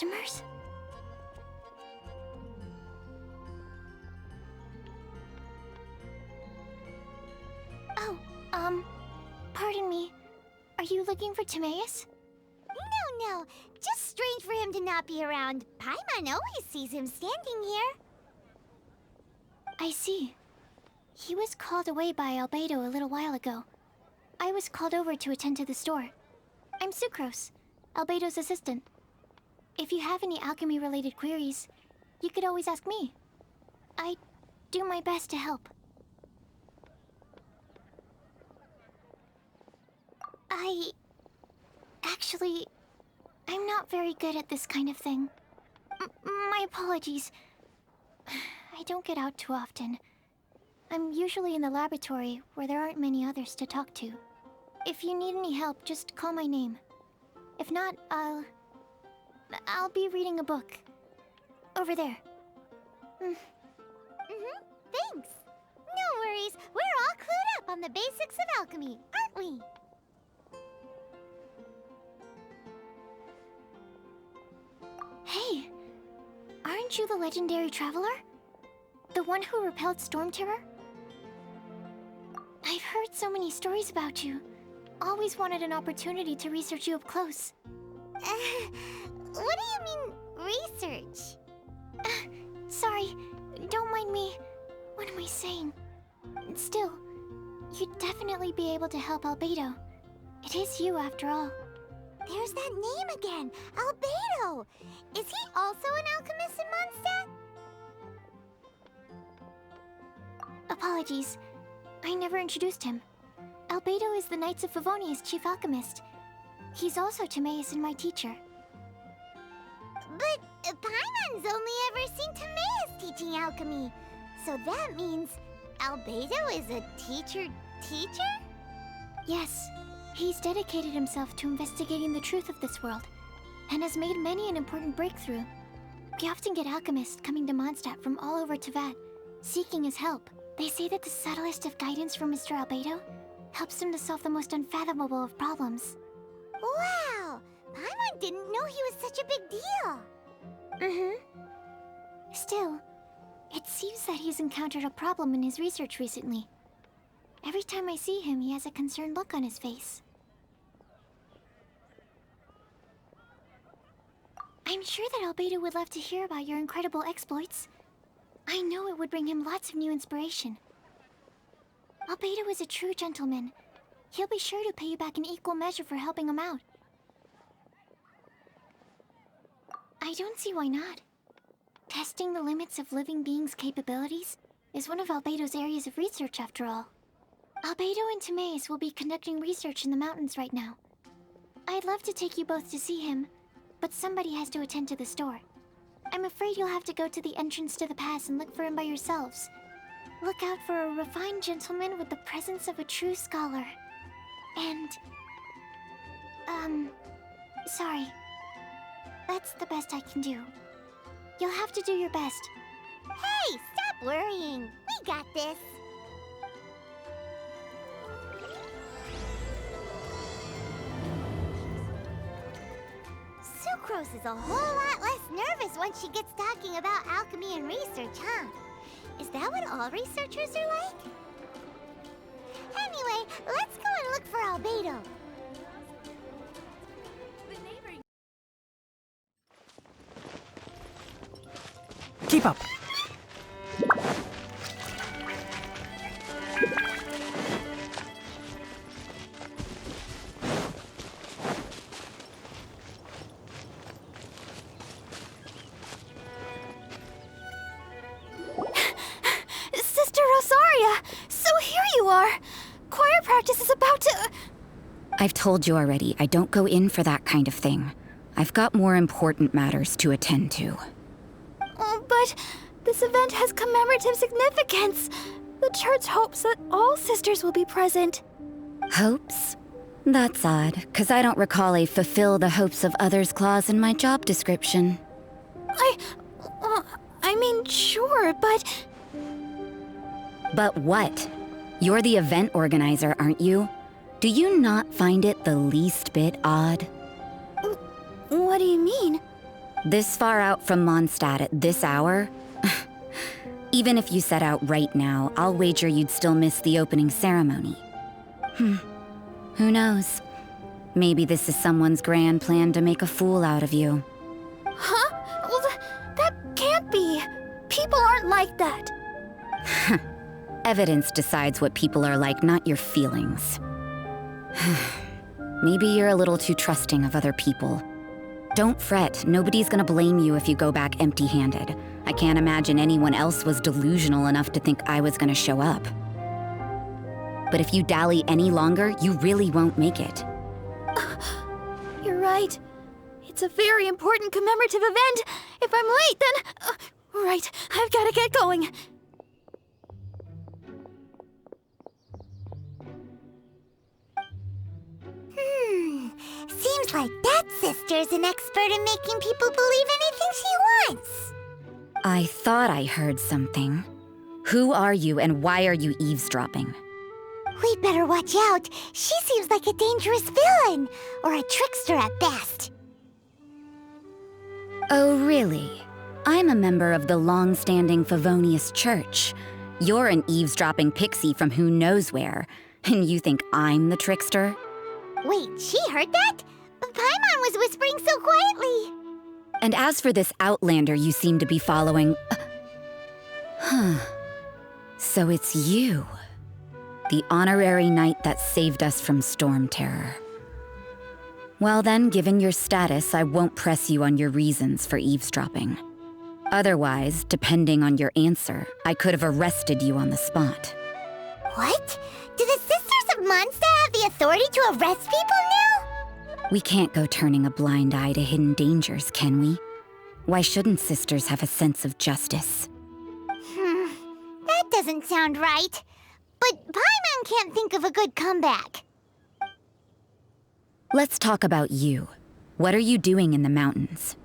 customers? Oh, pardon me. Are you looking for Timaeus? No. Just strange for him to not be around. Paimon always sees him standing here. I see. He was called away by Альбедо a little while ago. I was called over to attend to the store. I'm Sucrose, Альбедо's assistant. If you have any alchemy-related queries, you could always ask me. I do my best to help. Actually, I'm not very good at this kind of thing. My apologies. I don't get out too often. I'm usually in the laboratory, where there aren't many others to talk to. If you need any help, just call my name. If not, I'll be reading a book. Over there. Thanks. No worries. We're all clued up on the basics of alchemy, aren't we? Hey! Aren't you the legendary traveler? The one who repelled Storm Terror? I've heard so many stories about you. Always wanted an opportunity to research you up close. What do you mean, research? Sorry, don't mind me. What am I saying? Still, you'd definitely be able to help Альбедо. It is you, after all. There's that name again, Альбедо. Is he also an alchemist in Mondstadt? Apologies. I never introduced him. Альбедо is the Knights of Favonia's chief alchemist. He's also Timaeus and my teacher. But Paimon's only ever seen Timaeus teaching alchemy. So that means Альбедо is a teacher? Yes. He's dedicated himself to investigating the truth of this world, and has made many an important breakthrough. We often get alchemists coming to Mondstadt from all over Teyvat, seeking his help. They say that the subtlest of guidance from Mr. Альбедо helps him to solve the most unfathomable of problems. Wow! Paimon didn't know he was such a big deal. Still, it seems that he's encountered a problem in his research recently. Every time I see him, he has a concerned look on his face. I'm sure that Альбедо would love to hear about your incredible exploits. I know it would bring him lots of new inspiration. Альбедo is a true gentleman. He'll be sure to pay you back in equal measure for helping him out. I don't see why not. Testing the limits of living beings' capabilities is one of Альбедо's areas of research, after all. Альбедо and Timaeus will be conducting research in the mountains right now. I'd love to take you both to see him, but somebody has to attend to the store. I'm afraid you'll have to go to the entrance to the pass and look for him by yourselves. Look out for a refined gentleman with the presence of a true scholar. And... sorry. That's the best I can do. You'll have to do your best. Hey, stop worrying. We got this. Sucrose is a whole lot less nervous once she gets talking about alchemy and research, huh? Is that what all researchers are like? Anyway, let's go and look for Альбедо. Keep up! Sister Rosaria! So here you are! Choir practice is about to... I've told you already, I don't go in for that kind of thing. I've got more important matters to attend to. Oh, but this event has commemorative significance. The church hopes that all sisters will be present. Hopes? That's odd, 'cause I don't recall a fulfill the hopes of others clause in my job description. I mean, sure, but... But what? You're the event organizer, aren't you? Do you not find it the least bit odd? What do you mean? This far out from Mondstadt at this hour? Even if you set out right now, I'll wager you'd still miss the opening ceremony. Who knows? Maybe this is someone's grand plan to make a fool out of you. Huh? Well, that can't be. People aren't like that. Evidence decides what people are like, not your feelings. Maybe you're a little too trusting of other people. Don't fret, nobody's gonna blame you if you go back empty-handed. I can't imagine anyone else was delusional enough to think I was gonna show up. But if you dally any longer, you really won't make it. You're right. It's a very important commemorative event. If I'm late, then... right, I've gotta get going. Seems like that sister's an expert in making people believe anything she wants. I thought I heard something. Who are you and why are you eavesdropping? We'd better watch out. She seems like a dangerous villain, or a trickster at best. Oh, really? I'm a member of the long-standing Favonius Church. You're an eavesdropping pixie from who knows where, and you think I'm the trickster? Wait, she heard that? Paimon was whispering so quietly. And as for this outlander you seem to be following... So it's you. The honorary knight that saved us from storm terror. Well then, given your status, I won't press you on your reasons for eavesdropping. Otherwise, depending on your answer, I could have arrested you on the spot. What? Do the Sisters of Mondstadt have the authority to arrest people now? We can't go turning a blind eye to hidden dangers, can we? Why shouldn't sisters have a sense of justice? That doesn't sound right. But Paimon can't think of a good comeback. Let's talk about you. What are you doing in the mountains?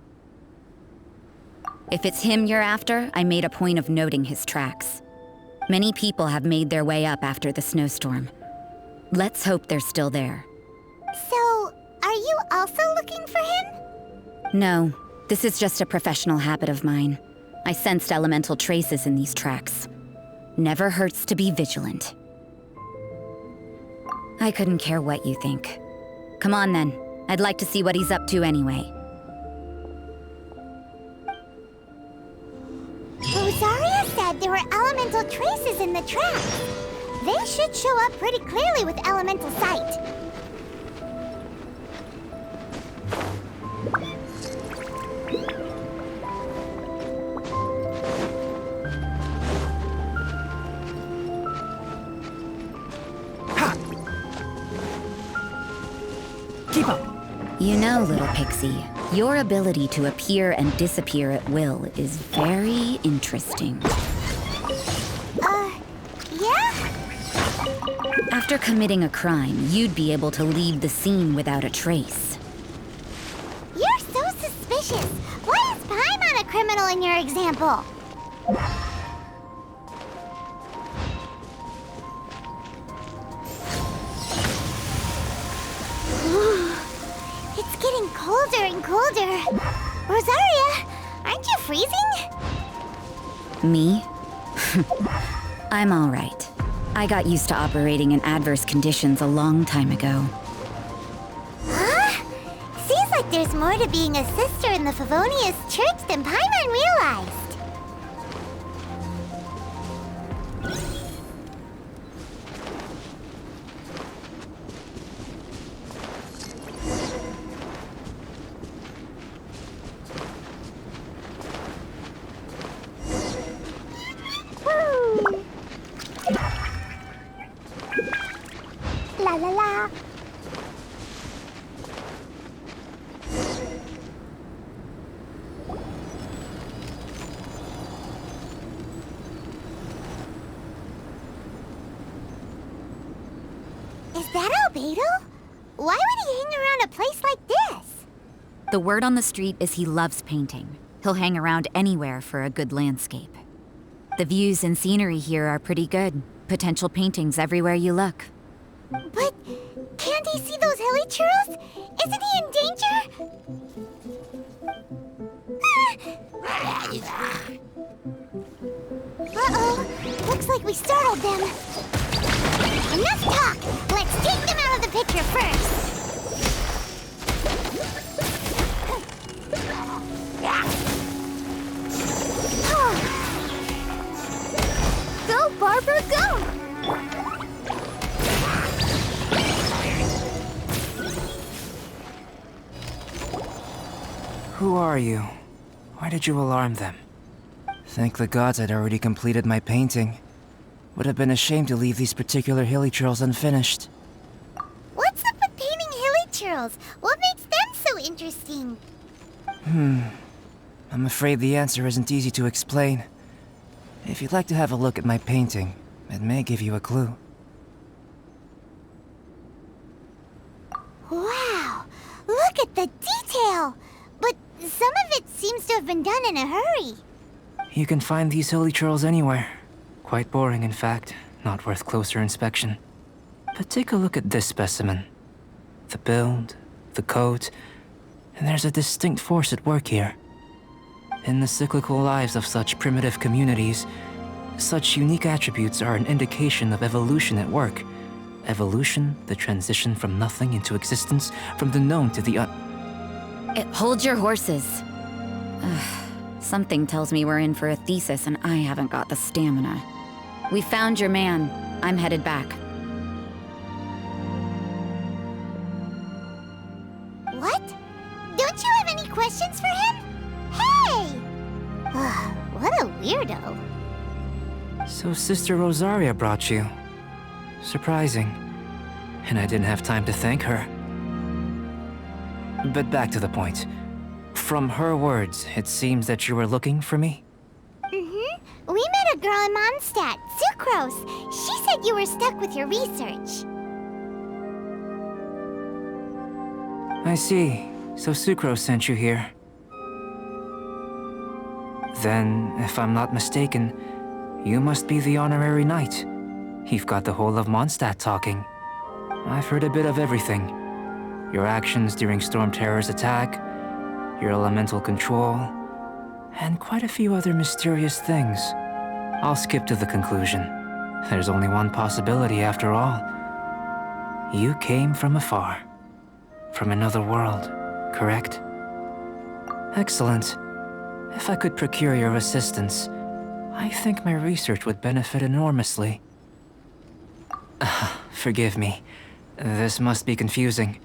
If it's him you're after, I made a point of noting his tracks. Many people have made their way up after the snowstorm. Let's hope they're still there. So, are you also looking for him? No, this is just a professional habit of mine. I sensed elemental traces in these tracks. Never hurts to be vigilant. I couldn't care what you think. Come on then. I'd like to see what he's up to anyway. Rosaria said there were elemental traces in the tracks. They should show up pretty clearly with elemental sight. Keep up. You know, little pixie, your ability to appear and disappear at will is very interesting. Yeah? After committing a crime, you'd be able to leave the scene without a trace. You're so suspicious. Why is Paimon a criminal in your example? It's getting colder and colder. Rosaria, aren't you freezing? Me? I'm all right. I got used to operating in adverse conditions a long time ago. Huh? Seems like there's more to being a sister in the Favonius Church than Paimon realized. La la la. Is that Альбедо? Why would he hang around a place like this? The word on the street is he loves painting. He'll hang around anywhere for a good landscape. The views and scenery here are pretty good. Potential paintings everywhere you look. But can't he see those hilly churros? Isn't he in danger? Uh-oh. Looks like we startled them. Enough talk! Let's take them out of the picture first! Go, Barbara, go! Who are you? Why did you alarm them? Thank the gods I'd already completed my painting. Would have been a shame to leave these particular hilly churls unfinished. What's up with painting hilly churls? What makes them so interesting? I'm afraid the answer isn't easy to explain. If you'd like to have a look at my painting, it may give you a clue. Wow! Look at the detail! But some of it seems to have been done in a hurry. You can find these hilly churls anywhere. Quite boring, in fact. Not worth closer inspection. But take a look at this specimen. The build, the coat, and there's a distinct force at work here. In the cyclical lives of such primitive communities, such unique attributes are an indication of evolution at work. Evolution, the transition from nothing into existence, from the known to the Hold your horses. Something tells me we're in for a thesis and I haven't got the stamina. We found your man. I'm headed back. What? Don't you have any questions for him? Hey! What a weirdo. So Sister Rosaria brought you. Surprising. And I didn't have time to thank her. But back to the point. From her words, it seems that you were looking for me? We met a girl in Mondstadt, Sucrose. She said you were stuck with your research. I see. So Sucrose sent you here. Then, if I'm not mistaken, you must be the honorary knight. You've got the whole of Mondstadt talking. I've heard a bit of everything. Your actions during Storm Terror's attack, your elemental control, and quite a few other mysterious things. I'll skip to the conclusion. There's only one possibility after all. You came from afar. From another world, correct? Excellent. If I could procure your assistance, I think my research would benefit enormously. Forgive me. This must be confusing.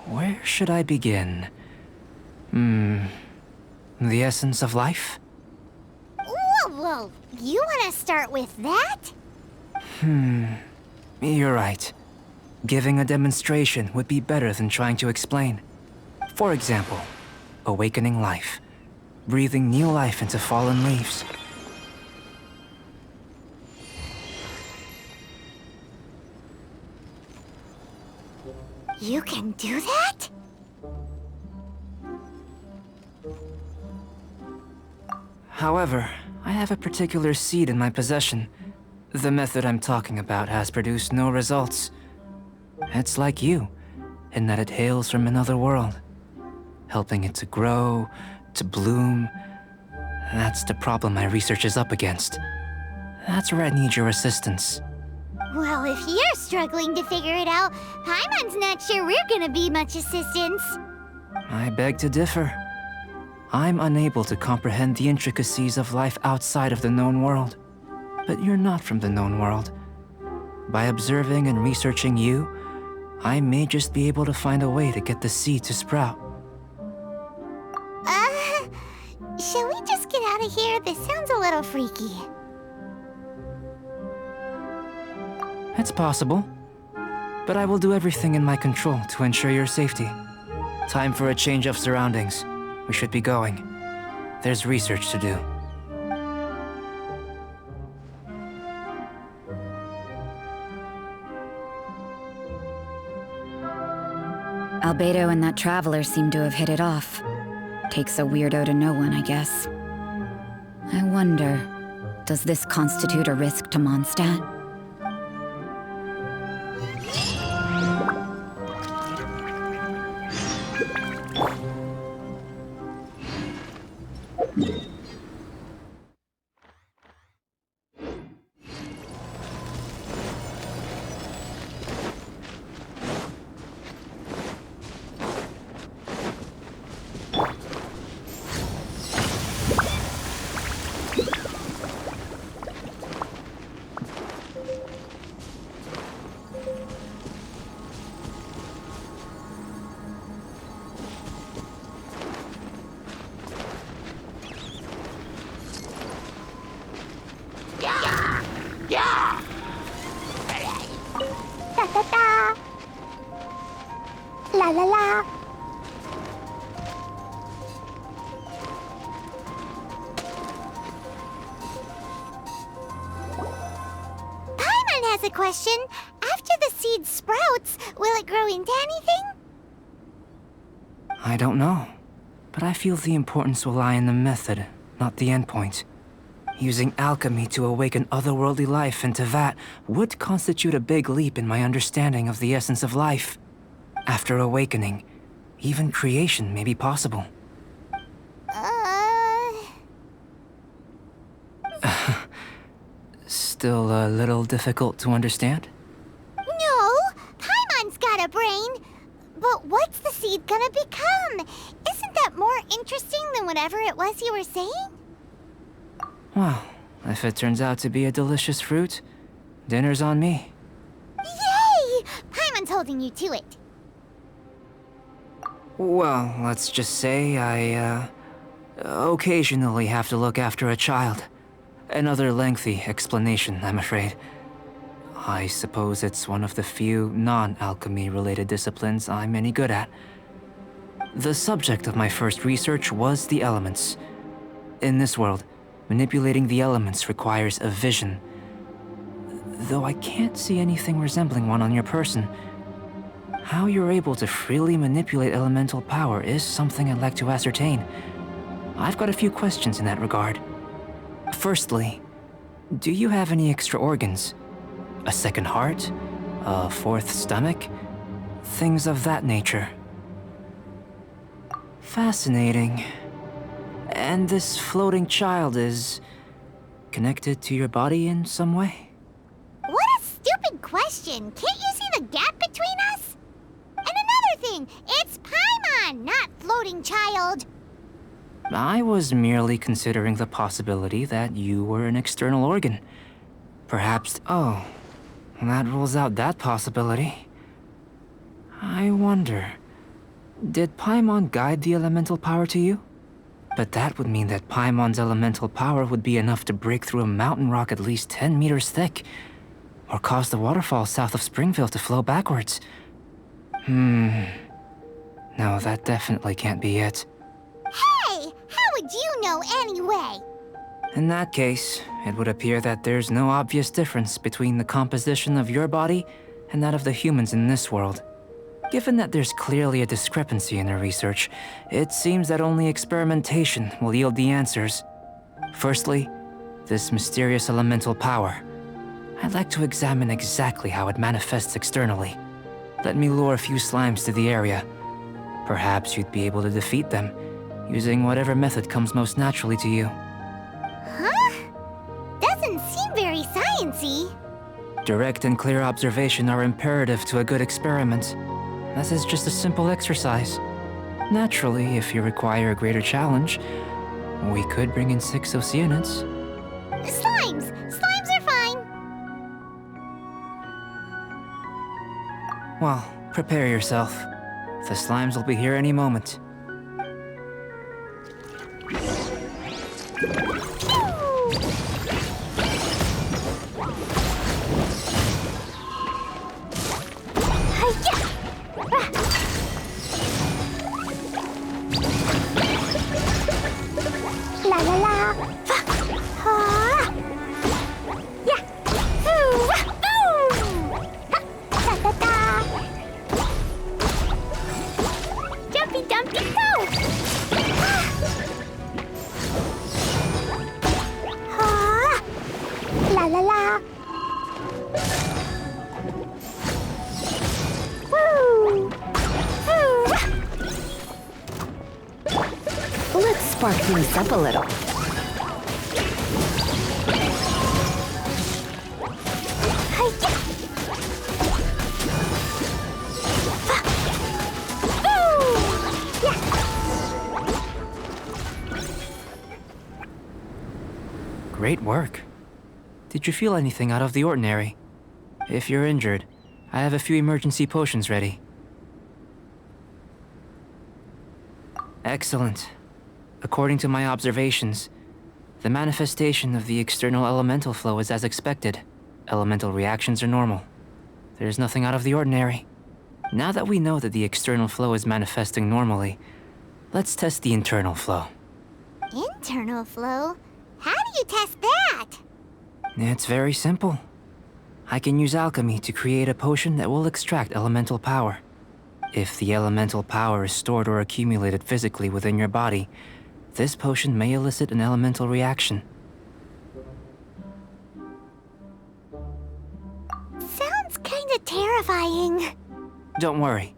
Where should I begin? The essence of life? Whoa. You want to start with that? You're right. Giving a demonstration would be better than trying to explain. For example, awakening life. Breathing new life into fallen leaves. You can do that? However, I have a particular seed in my possession. The method I'm talking about has produced no results. It's like you, in that it hails from another world. Helping it to grow, to bloom. That's the problem my research is up against. That's where I need your assistance. Well, if you're struggling to figure it out, Paimon's not sure we're gonna be much assistance. I beg to differ. I'm unable to comprehend the intricacies of life outside of the known world. But you're not from the known world. By observing and researching you, I may just be able to find a way to get the seed to sprout. Shall we just get out of here? This sounds a little freaky. It's possible. But I will do everything in my control to ensure your safety. Time for a change of surroundings. We should be going. There's research to do. Альбедо and that traveler seem to have hit it off. Takes a weirdo to know one, I guess. I wonder, does this constitute a risk to Mondstadt? la la. Paimon has a question. After the seed sprouts, will it grow into anything? I don't know, but I feel the importance will lie in the method, not the endpoint. Using alchemy to awaken otherworldly life into that would constitute a big leap in my understanding of the essence of life. After awakening, even creation may be possible. Still a little difficult to understand? No, Paimon's got a brain. But what's the seed gonna become? Isn't that more interesting than whatever it was you were saying? Well, if it turns out to be a delicious fruit, dinner's on me. Yay! Paimon's holding you to it. Well, let's just say I, occasionally have to look after a child. Another lengthy explanation, I'm afraid. I suppose it's one of the few non-alchemy-related disciplines I'm any good at. The subject of my first research was the elements. In this world, manipulating the elements requires a vision. Though I can't see anything resembling one on your person, how you're able to freely manipulate elemental power is something I'd like to ascertain. I've got a few questions in that regard. Firstly, do you have any extra organs? A second heart? A fourth stomach? Things of that nature. Fascinating. And this floating child is connected to your body in some way? What a stupid question! Can't you see the gap between us? And another thing, it's Paimon, not floating child. I was merely considering the possibility that you were an external organ. Perhaps... oh, that rules out that possibility. I wonder... did Paimon guide the elemental power to you? But that would mean that Paimon's elemental power would be enough to break through a mountain rock at least 10 meters thick, or cause the waterfall south of Springfield to flow backwards. No, that definitely can't be it. Hey! How would you know anyway? In that case, it would appear that there's no obvious difference between the composition of your body and that of the humans in this world. Given that there's clearly a discrepancy in the research, it seems that only experimentation will yield the answers. Firstly, this mysterious elemental power. I'd like to examine exactly how it manifests externally. Let me lure a few slimes to the area. Perhaps you'd be able to defeat them, using whatever method comes most naturally to you. Huh? Doesn't seem very sciencey. Direct and clear observation are imperative to a good experiment. This is just a simple exercise. Naturally, if you require a greater challenge, we could bring in 6 Oceanids. Slimes! Slimes are fine! Well, prepare yourself. The slimes will be here any moment. La la la! Ha! Yeah! Ooh! Boom! Ha! Da da da! Jumpy dumpy go! Ha! La la la! Woo! Woo! Let's spark things up a little. Great work. Did you feel anything out of the ordinary? If you're injured, I have a few emergency potions ready. Excellent. According to my observations, the manifestation of the external elemental flow is as expected. Elemental reactions are normal. There's nothing out of the ordinary. Now that we know that the external flow is manifesting normally, let's test the internal flow. Internal flow? How do you test that? It's very simple. I can use alchemy to create a potion that will extract elemental power. If the elemental power is stored or accumulated physically within your body, this potion may elicit an elemental reaction. Sounds kinda terrifying. Don't worry.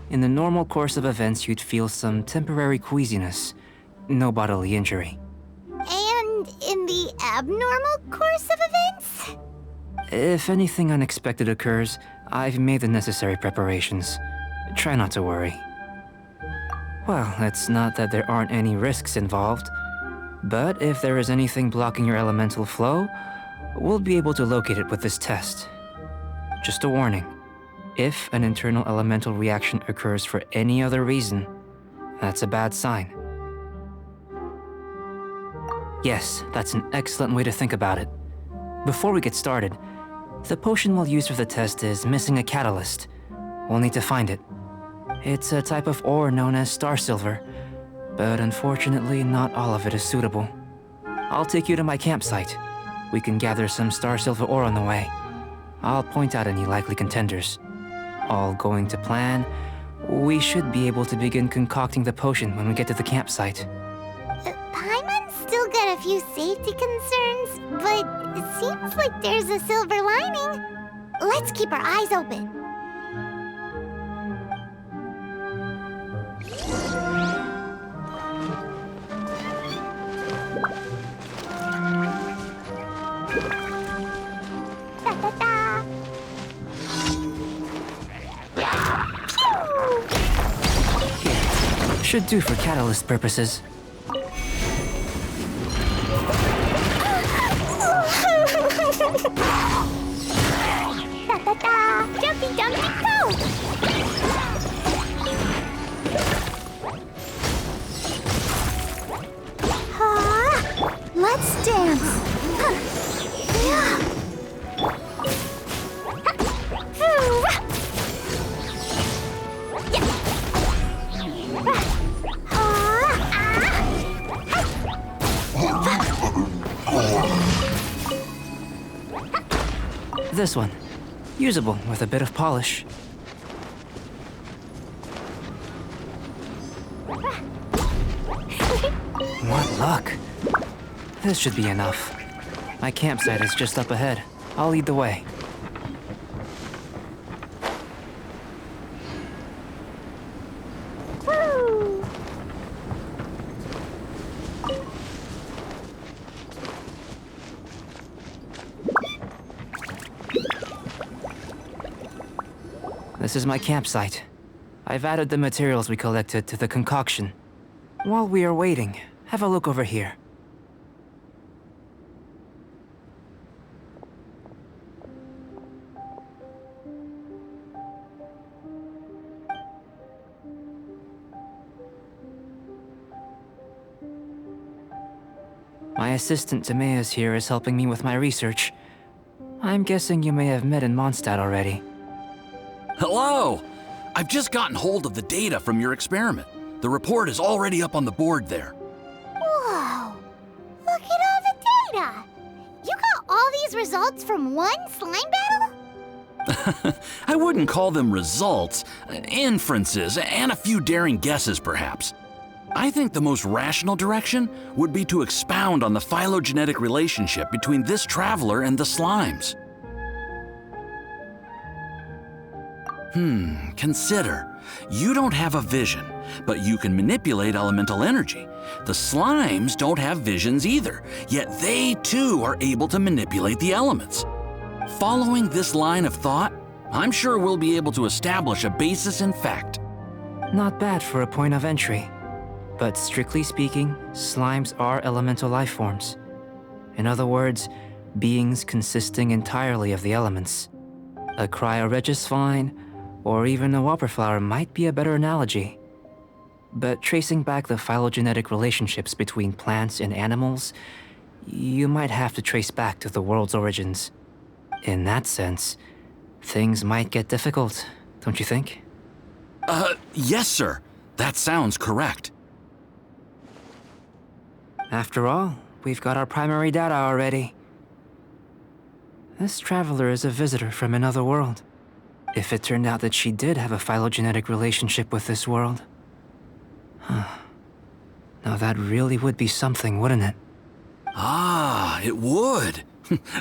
In the normal course of events, you'd feel some temporary queasiness. No bodily injury. And in the abnormal course of events? If anything unexpected occurs, I've made the necessary preparations. Try not to worry. Well, it's not that there aren't any risks involved, but if there is anything blocking your elemental flow, we'll be able to locate it with this test. Just a warning. If an internal elemental reaction occurs for any other reason, that's a bad sign. Yes, that's an excellent way to think about it. Before we get started, the potion we'll use for the test is missing a catalyst. We'll need to find it. It's a type of ore known as star silver, but unfortunately not all of it is suitable. I'll take you to my campsite. We can gather some star silver ore on the way. I'll point out any likely contenders. All going to plan, we should be able to begin concocting the potion when we get to the campsite. Paimon's still got a few safety concerns, but it seems like there's a silver lining. Let's keep our eyes open. Da-da-da. Should do for catalyst purposes. Da-da-da. Jumpy, jumpy, go! Let's dance. This one. Usable with a bit of polish. What luck. This should be enough. My campsite is just up ahead. I'll lead the way. Woo! This is my campsite. I've added the materials we collected to the concoction. While we are waiting, have a look over here. My assistant Timaeus here is helping me with my research. I'm guessing you may have met in Mondstadt already. Hello! I've just gotten hold of the data from your experiment. The report is already up on the board there. Whoa! Look at all the data! You got all these results from one slime battle? I wouldn't call them results, inferences, and a few daring guesses perhaps. I think the most rational direction would be to expound on the phylogenetic relationship between this traveler and the slimes. Consider. You don't have a vision, but you can manipulate elemental energy. The slimes don't have visions either, yet they too are able to manipulate the elements. Following this line of thought, I'm sure we'll be able to establish a basis in fact. Not bad for a point of entry. But strictly speaking, slimes are elemental life forms. In other words, beings consisting entirely of the elements. A cryoregis vine, or even a wildflower might be a better analogy. But tracing back the phylogenetic relationships between plants and animals, you might have to trace back to the world's origins. In that sense, things might get difficult, don't you think? Yes, sir. That sounds correct. After all, we've got our primary data already. This traveler is a visitor from another world. If it turned out that she did have a phylogenetic relationship with this world. Now that really would be something, wouldn't it? Ah, it would.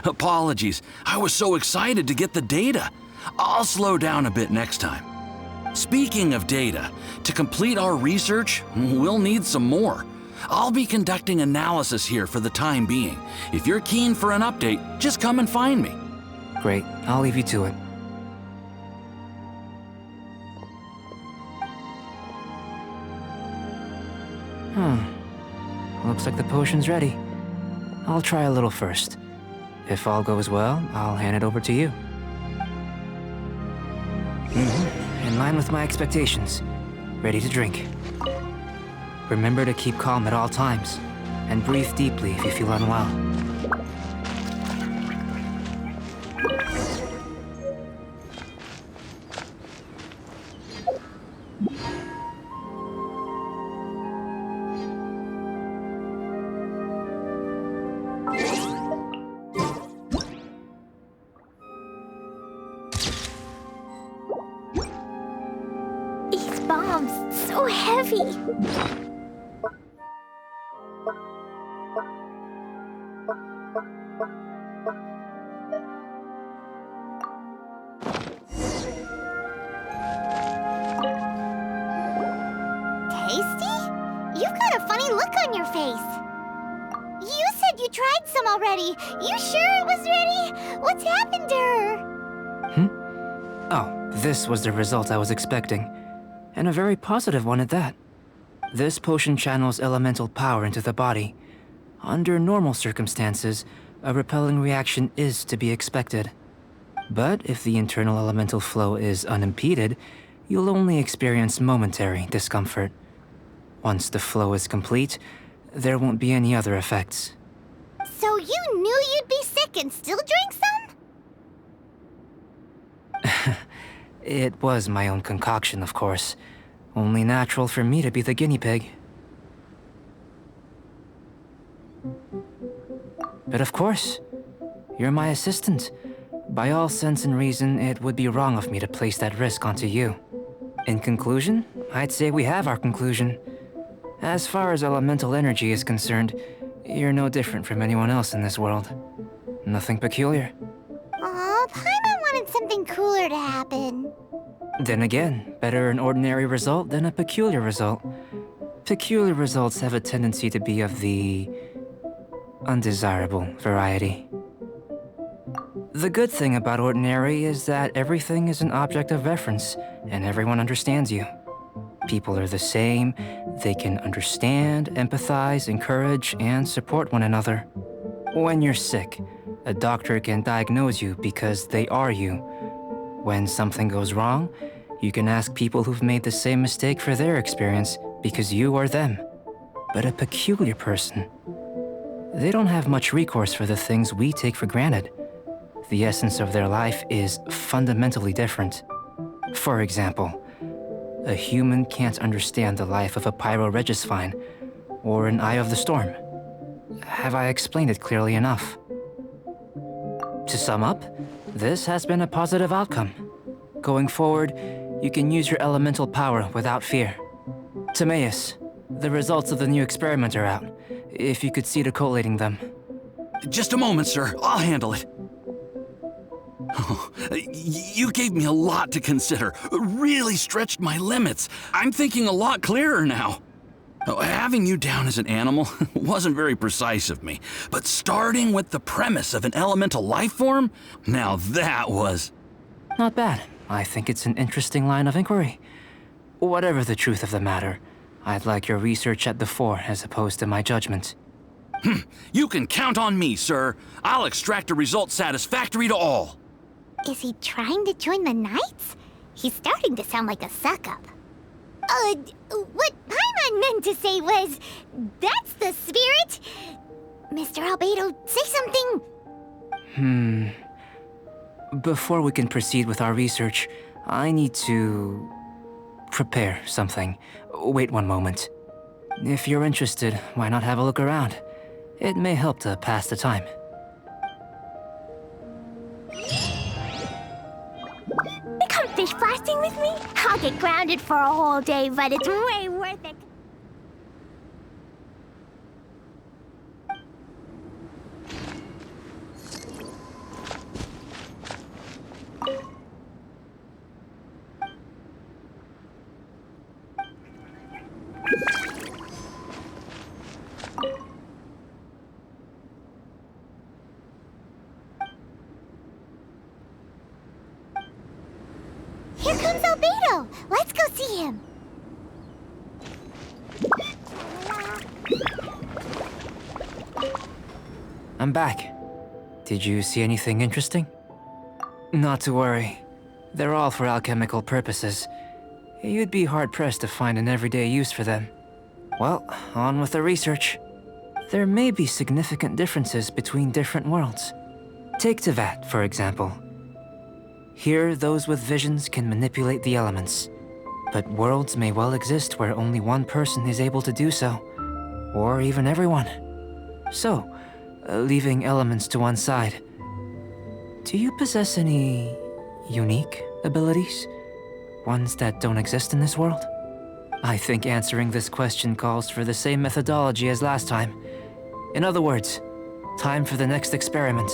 Apologies. I was so excited to get the data. I'll slow down a bit next time. Speaking of data, to complete our research, we'll need some more. I'll be conducting analysis here for the time being. If you're keen for an update, just come and find me. Great, I'll leave you to it. Looks like the potion's ready. I'll try a little first. If all goes well, I'll hand it over to you. In line with my expectations. Ready to drink. Remember to keep calm at all times, and breathe deeply if you feel unwell. These bombs, so heavy. You've got a funny look on your face. You said you tried some already. You sure it was ready? What's happened to her? Oh, this was the result I was expecting. And a very positive one at that. This potion channels elemental power into the body. Under normal circumstances, a repelling reaction is to be expected. But if the internal elemental flow is unimpeded, you'll only experience momentary discomfort. Once the flow is complete, there won't be any other effects. So you knew you'd be sick and still drank some? It was my own concoction, of course. Only natural for me to be the guinea pig. But of course, you're my assistant. By all sense and reason, it would be wrong of me to place that risk onto you. In conclusion, I'd say we have our conclusion. As far as elemental energy is concerned, you're no different from anyone else in this world. Nothing peculiar. Aw, Paimon wanted something cooler to happen. Then again, better an ordinary result than a peculiar result. Peculiar results have a tendency to be of the undesirable variety. The good thing about ordinary is that everything is an object of reference, and everyone understands you. People are the same, they can understand, empathize, encourage, and support one another. When you're sick, a doctor can diagnose you because they are you. When something goes wrong, you can ask people who've made the same mistake for their experience because you are them. But a peculiar person, they don't have much recourse for the things we take for granted. The essence of their life is fundamentally different. For example, a human can't understand the life of a pyroregisvine or an eye of the storm. Have I explained it clearly enough? To sum up, this has been a positive outcome. Going forward, you can use your elemental power without fear. Timaeus, the results of the new experiment are out. If you could see to collating them. Just a moment, sir. I'll handle it. Oh, you gave me a lot to consider. Really stretched my limits. I'm thinking a lot clearer now. Having you down as an animal wasn't very precise of me, but starting with the premise of an elemental life form, now that was... Not bad. I think it's an interesting line of inquiry. Whatever the truth of the matter, I'd like your research at the fore as opposed to my judgment. You can count on me, sir. I'll extract a result satisfactory to all. Is he trying to join the Knights? He's starting to sound like a suck-up. What Paimon meant to say was, that's the spirit! Mr. Альбедо, say something! Before we can proceed with our research, I need to prepare something. Wait one moment. If you're interested, why not have a look around? It may help to pass the time. Come fish blasting with me? I'll get grounded for a whole day, but it's way worth it. Here comes Альбедо! Let's go see him! I'm back. Did you see anything interesting? Not to worry. They're all for alchemical purposes. You'd be hard-pressed to find an everyday use for them. Well, on with the research. There may be significant differences between different worlds. Take Teyvat, for example. Here, those with visions can manipulate the elements. But worlds may well exist where only one person is able to do so. Or even everyone. So, leaving elements to one side, do you possess any unique abilities? Ones that don't exist in this world? I think answering this question calls for the same methodology as last time. In other words, time for the next experiment.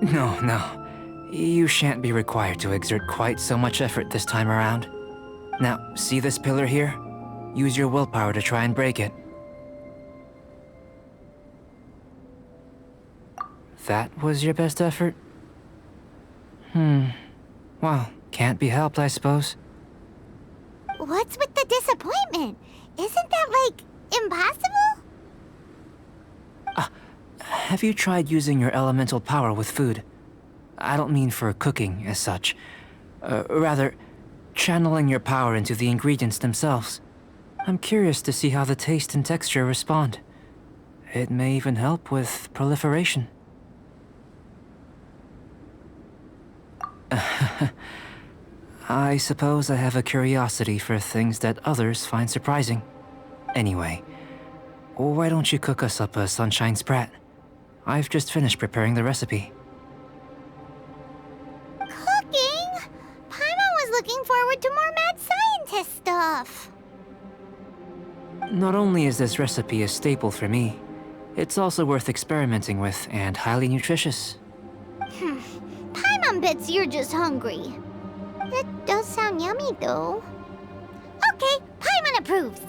No. You shan't be required to exert quite so much effort this time around. Now, see this pillar here? Use your willpower to try and break it. That was your best effort? Well, can't be helped, I suppose. What's with the disappointment? Isn't that, like, impossible? Have you tried using your elemental power with food? I don't mean for cooking as such. Rather, channeling your power into the ingredients themselves. I'm curious to see how the taste and texture respond. It may even help with proliferation. I suppose I have a curiosity for things that others find surprising. Anyway, why don't you cook us up a sunshine sprat? I've just finished preparing the recipe. Cooking? Paimon was looking forward to more mad scientist stuff. Not only is this recipe a staple for me, it's also worth experimenting with and highly nutritious. Paimon bets you're just hungry. That does sound yummy, though. Okay, Paimon approves.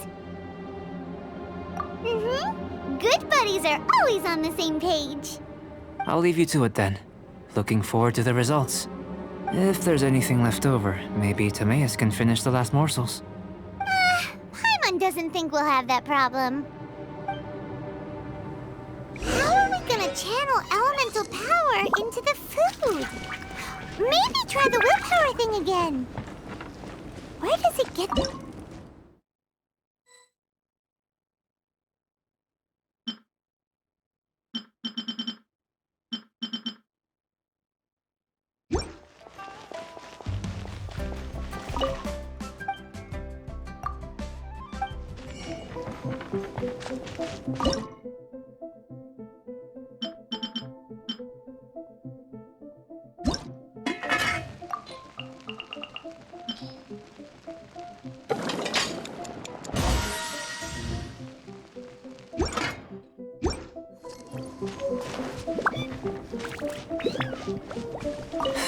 Good buddies are always on the same page. I'll leave you to it then. Looking forward to the results. If there's anything left over, maybe Timaeus can finish the last morsels. Paimon doesn't think we'll have that problem. How are we gonna channel elemental power into the food? Maybe try the willpower thing again. Where does it get...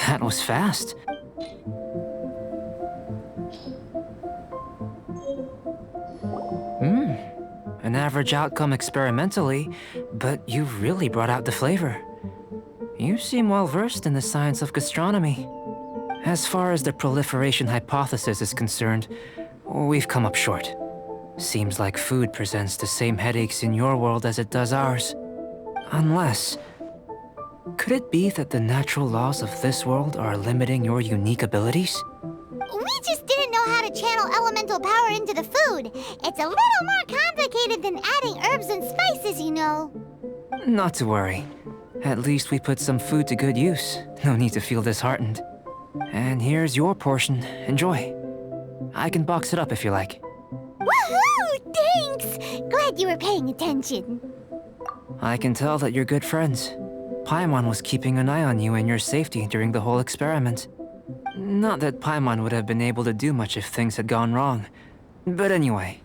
That was fast. An average outcome experimentally, but you've really brought out the flavor. You seem well versed in the science of gastronomy. As far as the proliferation hypothesis is concerned, we've come up short. Seems like food presents the same headaches in your world as it does ours. Unless... could it be that the natural laws of this world are limiting your unique abilities? We just didn't know how to channel elemental power into the food. It's a little more complicated than adding herbs and spices, you know. Not to worry. At least we put some food to good use. No need to feel disheartened. And here's your portion. Enjoy. I can box it up if you like. Woohoo! Thanks! Glad you were paying attention. I can tell that you're good friends. Paimon was keeping an eye on you and your safety during the whole experiment. Not that Paimon would have been able to do much if things had gone wrong. But anyway.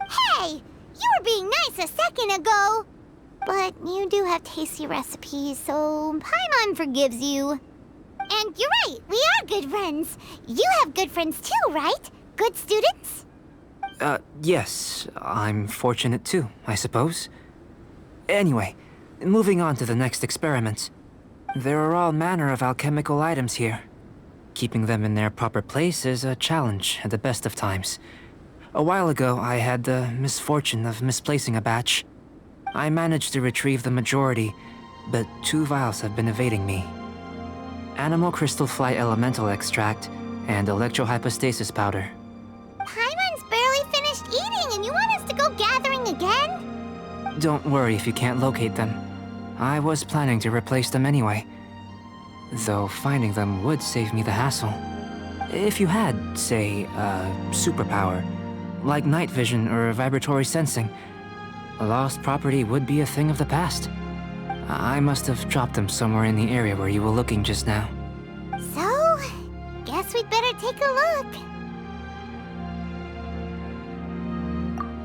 Hey! You were being nice a second ago! But you do have tasty recipes, so Paimon forgives you. And you're right, we are good friends. You have good friends too, right? Good students? Yes. I'm fortunate too, I suppose. Anyway, moving on to the next experiment. There are all manner of alchemical items here. Keeping them in their proper place is a challenge at the best of times. A while ago, I had the misfortune of misplacing a batch. I managed to retrieve the majority, but 2 vials have been evading me. Animal crystal fly elemental extract and electrohypostasis powder. Paimon's barely finished eating and you want us to go gathering again? Don't worry if you can't locate them. I was planning to replace them anyway. Though finding them would save me the hassle. If you had, say, a superpower, like night vision or vibratory sensing, lost property would be a thing of the past. I must have dropped them somewhere in the area where you were looking just now. So, guess we'd better take a look.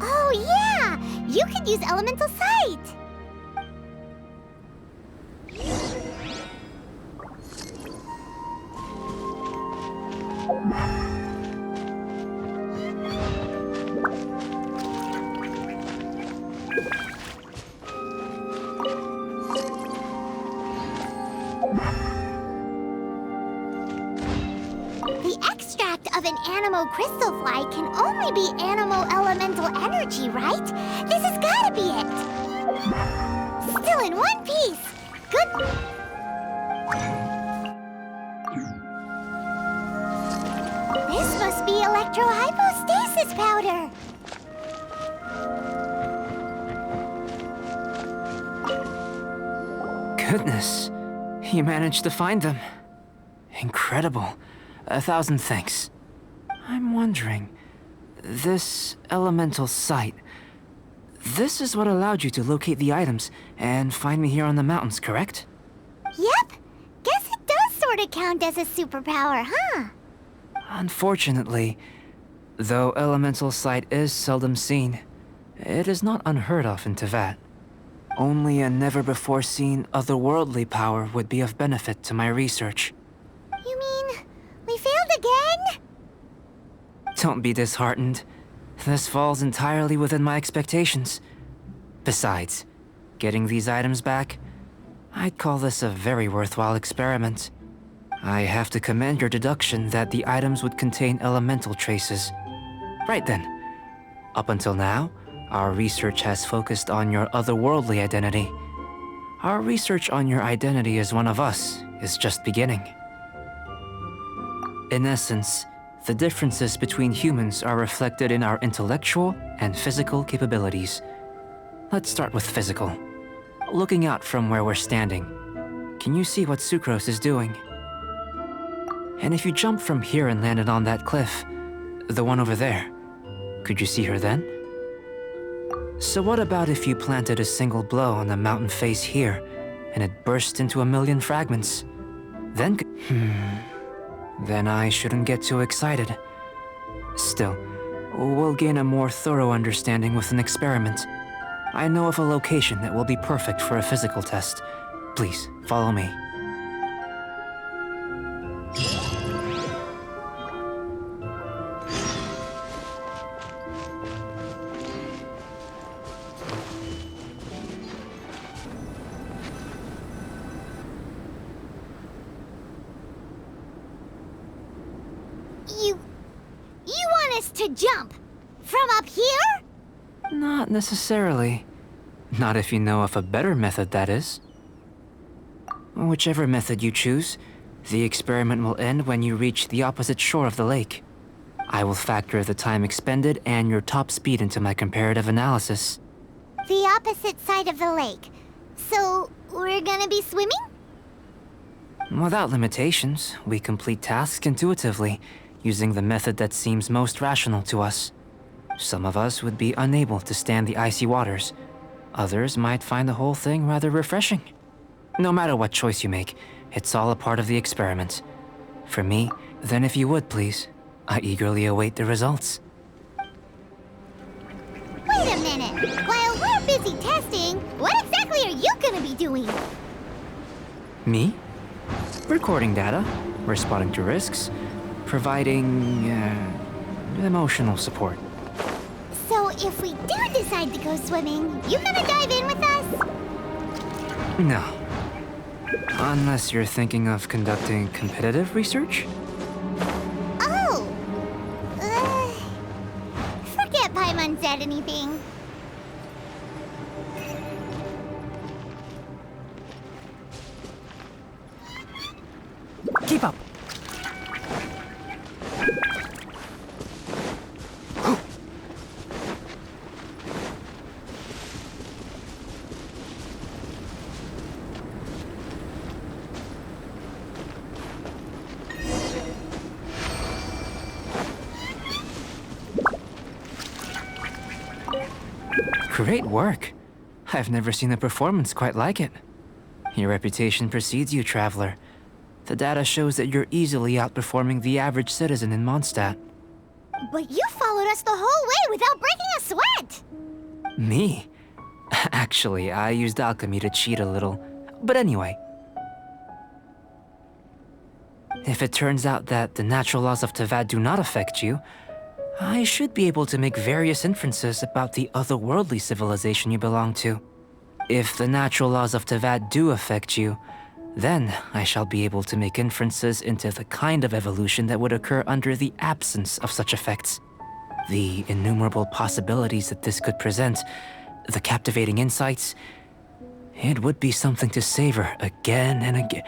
Oh yeah! You could use elemental sight! The extract of an animal crystal fly can only be animal elemental energy, right? This has gotta be it! Still in one piece! Good... This must be electrohypostasis powder! Goodness, you managed to find them. Incredible. 1,000 thanks. I'm wondering, this elemental sight, this is what allowed you to locate the items and find me here on the mountains, correct? Yep! Guess it does sort of count as a superpower, huh? Unfortunately, though elemental sight is seldom seen, it is not unheard of in Teyvat. Only a never-before-seen otherworldly power would be of benefit to my research. You mean, we failed again? Don't be disheartened. This falls entirely within my expectations. Besides, getting these items back, I'd call this a very worthwhile experiment. I have to commend your deduction that the items would contain elemental traces. Right then. Up until now, our research has focused on your otherworldly identity. Our research on your identity as one of us is just beginning. In essence, the differences between humans are reflected in our intellectual and physical capabilities. Let's start with physical. Looking out from where we're standing, can you see what Sucrose is doing? And if you jumped from here and landed on that cliff, the one over there, could you see her then? So what about if you planted a single blow on the mountain face here, and it burst into 1,000,000 fragments? Then Then I shouldn't get too excited. Still, we'll gain a more thorough understanding with an experiment. I know of a location that will be perfect for a physical test. Please, follow me. You want us to jump? From up here? Not necessarily. Not if you know of a better method, that is. Whichever method you choose, the experiment will end when you reach the opposite shore of the lake. I will factor the time expended and your top speed into my comparative analysis. The opposite side of the lake. So, we're gonna be swimming? Without limitations, we complete tasks intuitively, using the method that seems most rational to us. Some of us would be unable to stand the icy waters. Others might find the whole thing rather refreshing. No matter what choice you make, it's all a part of the experiment. For me, then if you would please, I eagerly await the results. Wait a minute! While we're busy testing, what exactly are you gonna be doing? Me? Recording data, responding to risks, providing, emotional support. So if we do decide to go swimming, you gonna dive in with us? No. Unless you're thinking of conducting competitive research? Oh! Forget Paimon said anything. Keep up. Great work. I've never seen a performance quite like it. Your reputation precedes you, traveler. The data shows that you're easily outperforming the average citizen in Mondstadt. But you followed us the whole way without breaking a sweat! Me? Actually, I used alchemy to cheat a little. But anyway. If it turns out that the natural laws of Tevad do not affect you, I should be able to make various inferences about the otherworldly civilization you belong to. If the natural laws of Tevad do affect you, then I shall be able to make inferences into the kind of evolution that would occur under the absence of such effects. The innumerable possibilities that this could present, the captivating insights, it would be something to savor again and again.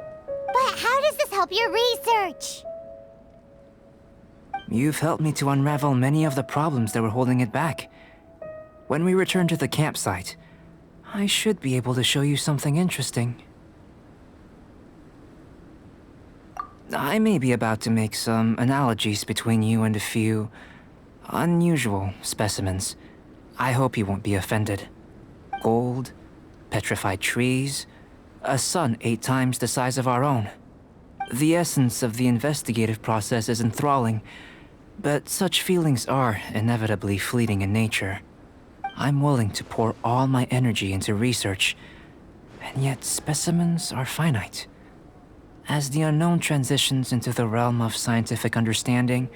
But how does this help your research? You've helped me to unravel many of the problems that were holding it back. When we return to the campsite, I should be able to show you something interesting. I may be about to make some analogies between you and a few unusual specimens. I hope you won't be offended. Gold, petrified trees, a sun 8 times the size of our own. The essence of the investigative process is enthralling, but such feelings are inevitably fleeting in nature. I'm willing to pour all my energy into research, and yet specimens are finite. As the unknown transitions into the realm of scientific understanding,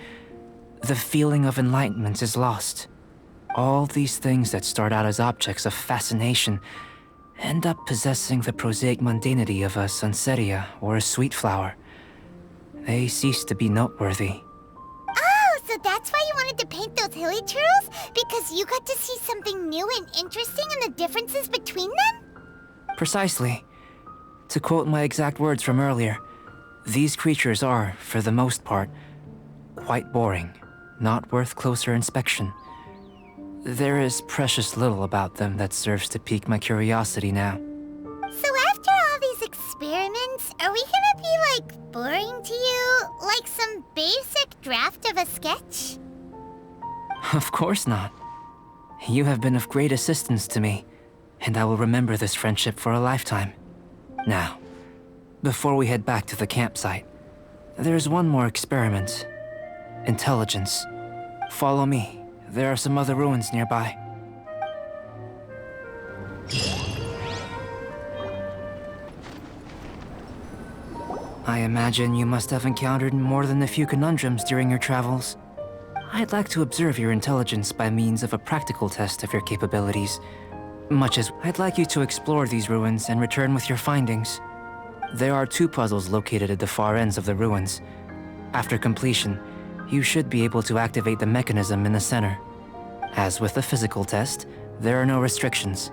the feeling of enlightenment is lost. All these things that start out as objects of fascination end up possessing the prosaic mundanity of a sunsetia or a sweet flower. They cease to be noteworthy. Oh, so that's why you wanted to paint those hilly turtles? Because you got to see something new and interesting and the differences between them? Precisely. To quote my exact words from earlier, these creatures are, for the most part, quite boring, not worth closer inspection. There is precious little about them that serves to pique my curiosity now. So after all these experiments, are we gonna be, like, boring to you? Like some basic draft of a sketch? Of course not. You have been of great assistance to me, and I will remember this friendship for a lifetime. Now, before we head back to the campsite, there's one more experiment. Intelligence. Follow me. There are some other ruins nearby. I imagine you must have encountered more than a few conundrums during your travels. I'd like to observe your intelligence by means of a practical test of your capabilities. Much as I'd like you to explore these ruins and return with your findings. There are 2 puzzles located at the far ends of the ruins. After completion, you should be able to activate the mechanism in the center. As with the physical test, there are no restrictions.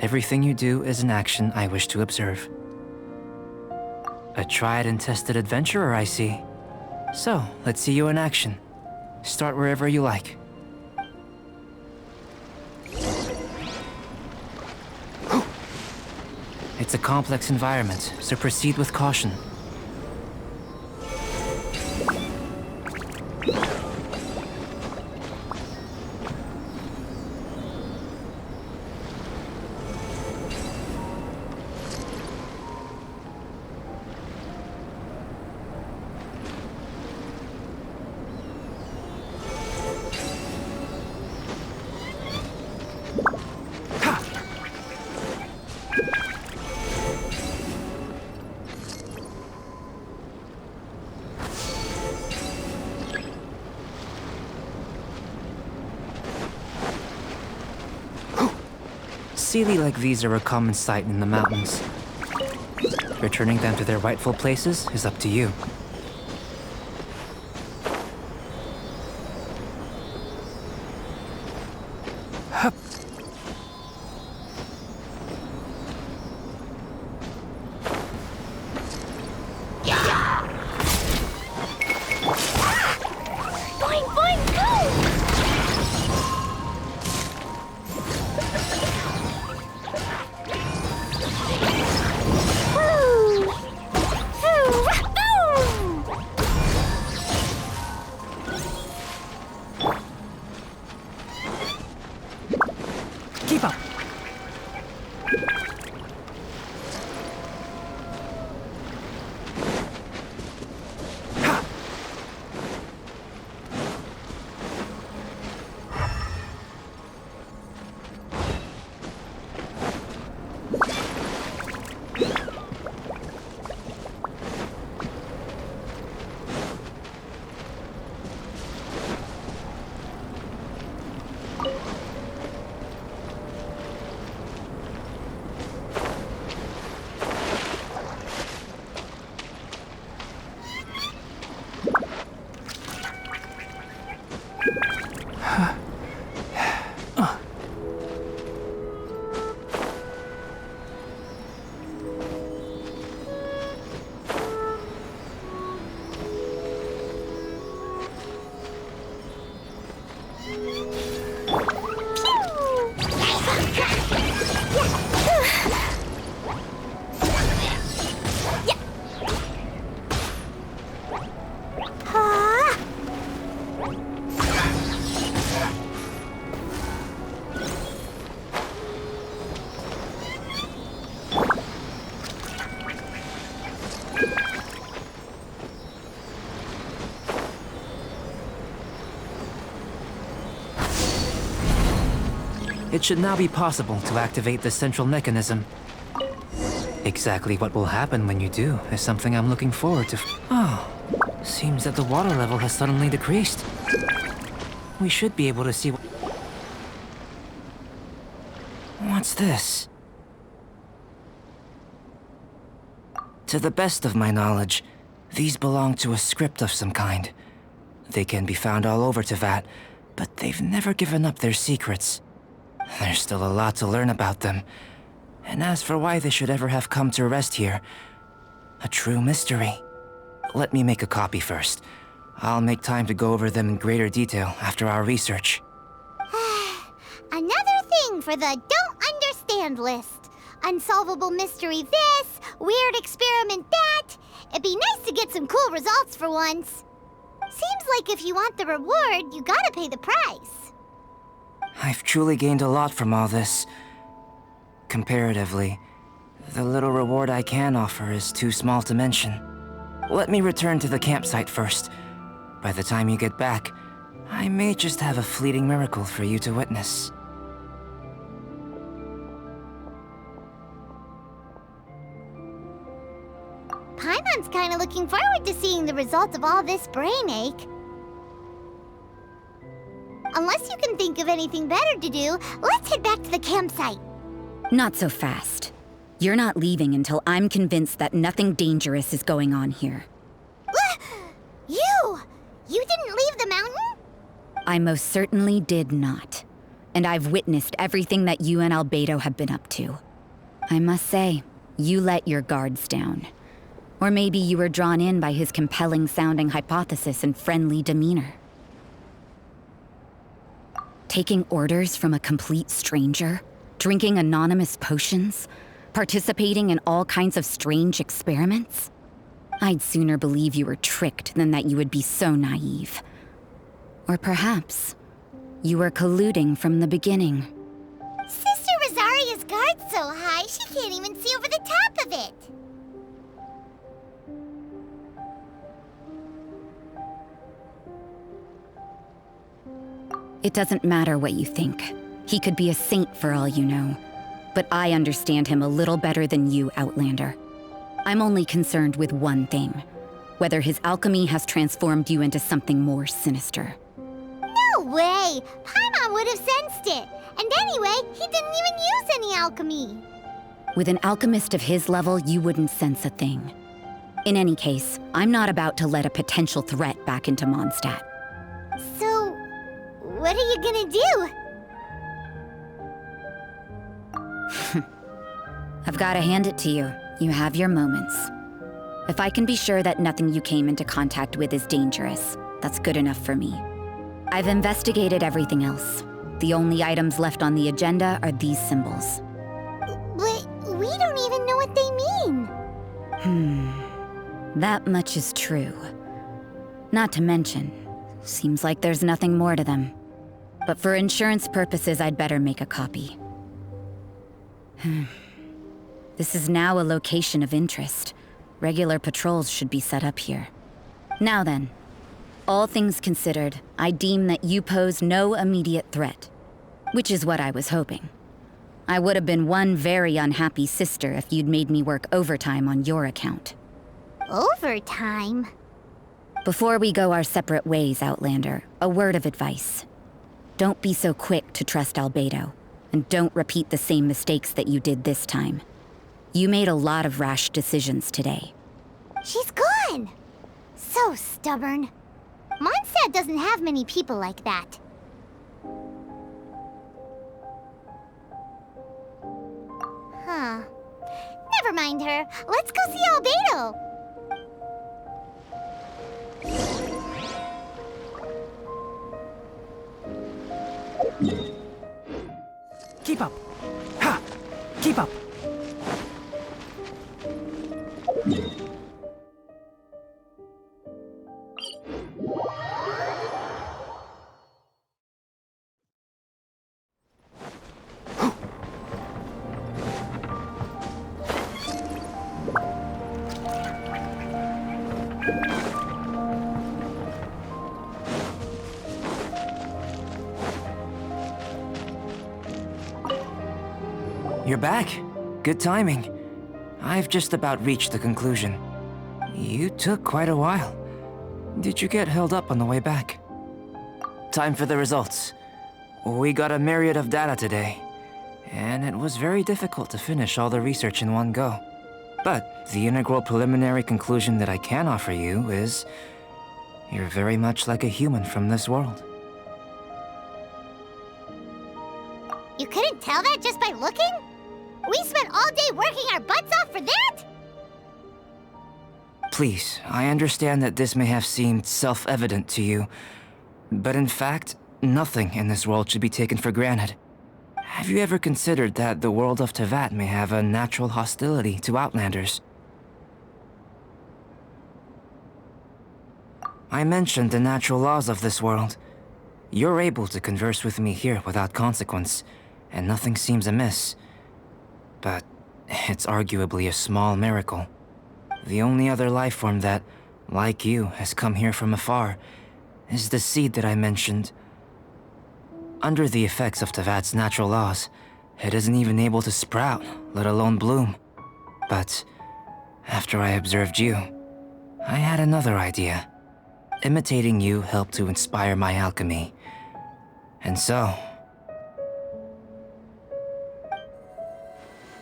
Everything you do is an action I wish to observe. A tried and tested adventurer, I see. So, let's see you in action. Start wherever you like. It's a complex environment, so proceed with caution. Sealy like these are a common sight in the mountains. Returning them to their rightful places is up to you. Keep up! It should now be possible to activate the central mechanism. Exactly what will happen when you do is something I'm looking forward to. Oh, seems that the water level has suddenly decreased. We should be able to see What's this? To the best of my knowledge, these belong to a script of some kind. They can be found all over Teyvat, but they've never given up their secrets. There's still a lot to learn about them. And as for why they should ever have come to rest here, a true mystery. Let me make a copy first. I'll make time to go over them in greater detail after our research. Another thing for the don't understand list. Unsolvable mystery this, weird experiment that. It'd be nice to get some cool results for once. Seems like if you want the reward, you gotta pay the price. I've truly gained a lot from all this. Comparatively, the little reward I can offer is too small to mention. Let me return to the campsite first. By the time you get back, I may just have a fleeting miracle for you to witness. Paimon's kinda looking forward to seeing the results of all this brain ache. Unless you can think of anything better to do, let's head back to the campsite. Not so fast. You're not leaving until I'm convinced that nothing dangerous is going on here. You! You didn't leave the mountain? I most certainly did not. And I've witnessed everything that you and Альбедо have been up to. I must say, you let your guards down. Or maybe you were drawn in by his compelling-sounding hypothesis and friendly demeanor. Taking orders from a complete stranger? Drinking anonymous potions? Participating in all kinds of strange experiments? I'd sooner believe you were tricked than that you would be so naive. Or perhaps you were colluding from the beginning. Sister Rosaria's guard's so high, she can't even see over the top of it. It doesn't matter what you think. He could be a saint for all you know. But I understand him a little better than you, Outlander. I'm only concerned with one thing. Whether his alchemy has transformed you into something more sinister. No way! Paimon would have sensed it. And anyway, he didn't even use any alchemy. With an alchemist of his level, you wouldn't sense a thing. In any case, I'm not about to let a potential threat back into Mondstadt. So, what are you gonna do? I've got to hand it to you. You have your moments. If I can be sure that nothing you came into contact with is dangerous, that's good enough for me. I've investigated everything else. The only items left on the agenda are these symbols. But we don't even know what they mean. That much is true. Not to mention, seems like there's nothing more to them. But for insurance purposes, I'd better make a copy. This is now a location of interest. Regular patrols should be set up here. Now then, all things considered, I deem that you pose no immediate threat. Which is what I was hoping. I would have been one very unhappy sister if you'd made me work overtime on your account. Overtime? Before we go our separate ways, Outlander, a word of advice. Don't be so quick to trust Альбедо, and don't repeat the same mistakes that you did this time. You made a lot of rash decisions today. She's gone! So stubborn. Mondstadt doesn't have many people like that. Huh. Never mind her. Let's go see Альбедо. Keep up! Ha! Keep up! You're back. Good timing. I've just about reached the conclusion. You took quite a while. Did you get held up on the way back? Time for the results. We got a myriad of data today, and it was very difficult to finish all the research in one go. But the integral preliminary conclusion that I can offer you is you're very much like a human from this world. You couldn't tell that just by looking? We spent all day working our butts off for that? Please, I understand that this may have seemed self-evident to you, but in fact, nothing in this world should be taken for granted. Have you ever considered that the world of Teyvat may have a natural hostility to Outlanders? I mentioned the natural laws of this world. You're able to converse with me here without consequence, and nothing seems amiss. But it's arguably a small miracle. The only other life form that, like you, has come here from afar is the seed that I mentioned. Under the effects of Teyvat's natural laws, it isn't even able to sprout, let alone bloom. But after I observed you, I had another idea. Imitating you helped to inspire my alchemy. And so...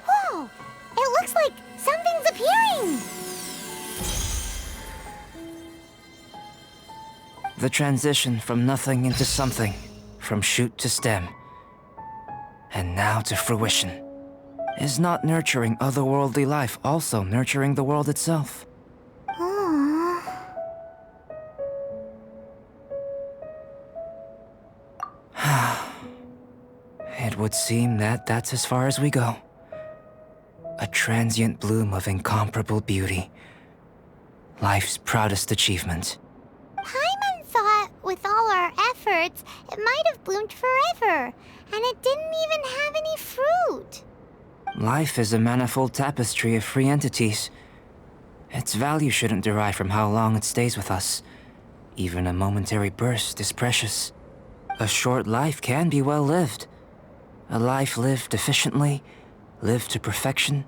Whoa! It looks like something's appearing! The transition from nothing into something, from shoot to stem, and now to fruition. Is not nurturing otherworldly life also nurturing the world itself? Aww. It would seem that that's as far as we go. A transient bloom of incomparable beauty. Life's proudest achievement. Paimon thought, with all our efforts, it might have bloomed forever, and it didn't even have any fruit. Life is a manifold tapestry of free entities. Its value shouldn't derive from how long it stays with us. Even a momentary burst is precious. A short life can be well lived. A life lived efficiently, lived to perfection,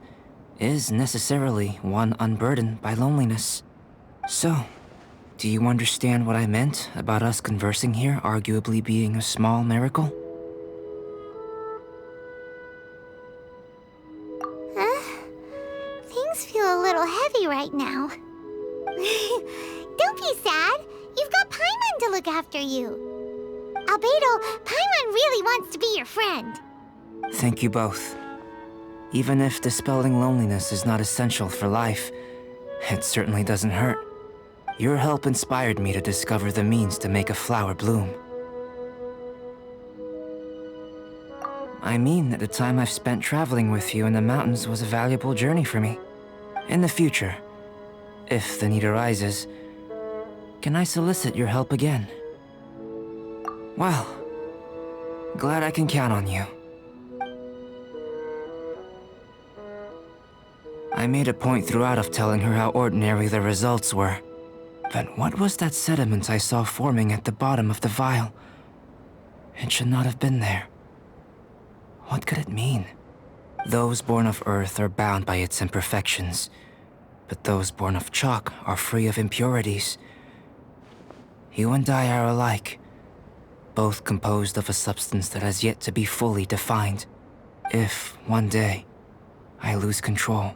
is necessarily one unburdened by loneliness. So, do you understand what I meant about us conversing here arguably being a small miracle? Things feel a little heavy right now. Don't be sad. You've got Paimon to look after you. Альбедо, Paimon really wants to be your friend. Thank you both. Even if dispelling loneliness is not essential for life, it certainly doesn't hurt. Your help inspired me to discover the means to make a flower bloom. I mean that the time I've spent traveling with you in the mountains was a valuable journey for me. In the future, if the need arises, can I solicit your help again? Well, glad I can count on you. I made a point throughout of telling her how ordinary the results were. But what was that sediment I saw forming at the bottom of the vial? It should not have been there. What could it mean? Those born of Earth are bound by its imperfections, but those born of chalk are free of impurities. You and I are alike, both composed of a substance that has yet to be fully defined. If, one day, I lose control,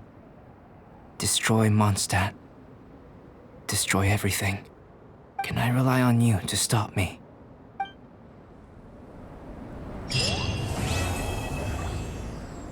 destroy Mondstadt, destroy everything, can I rely on you to stop me?